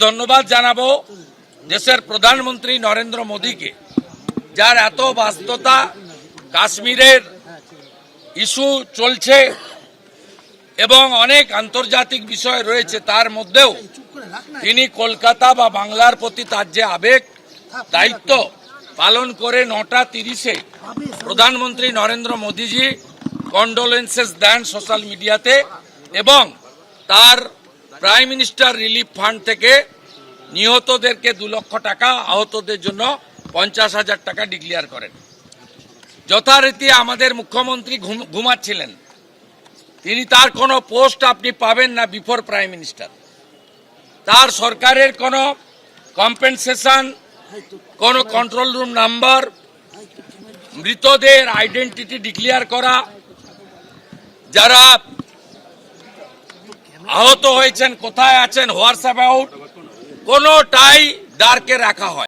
ধন্যবাদ জানাবো দেশের প্রধানমন্ত্রী নরেন্দ্র মোদীকে, যার এত ব্যস্ততা, কাশ্মীরের ইস্যু চলছে এবং অনেক আন্তর্জাতিক বিষয় রয়েছে, তার মধ্যেও তিনি কলকাতা বা বাংলার প্রতি তার যে আবেগ, দায়িত্ব পালন করে 9:30-এ প্রধানমন্ত্রী নরেন্দ্র মোদীজি কন্ডোলেন্সেস দেন সোশ্যাল মিডিয়াতে এবং তার প্রাইম মিনিস্টার রিলিফ ফান্ড থেকে নিহতদেরকে 2 লক্ষ টাকা, আহতদের জন্য 50,000 টাকা ডিক্লেয়ার করেন। যথারীতি আমাদের মুখ্যমন্ত্রী ঘুমাচ্ছিলেন, তিনি তার কোনো পোস্ট আপনি পাবেন না বিফোর প্রাইম মিনিস্টার। তার সরকারের কোনো কম্পেনসেশন, কোনো কন্ট্রোল রুম নাম্বার, মৃতদের আইডেন্টিটি ডিক্লেয়ার করা, যারা আহত হয়েছেন কোথায় আছেন, হোয়াটস অ্যাবাউট, কোনোটাই ডার্কে রাখা হয়।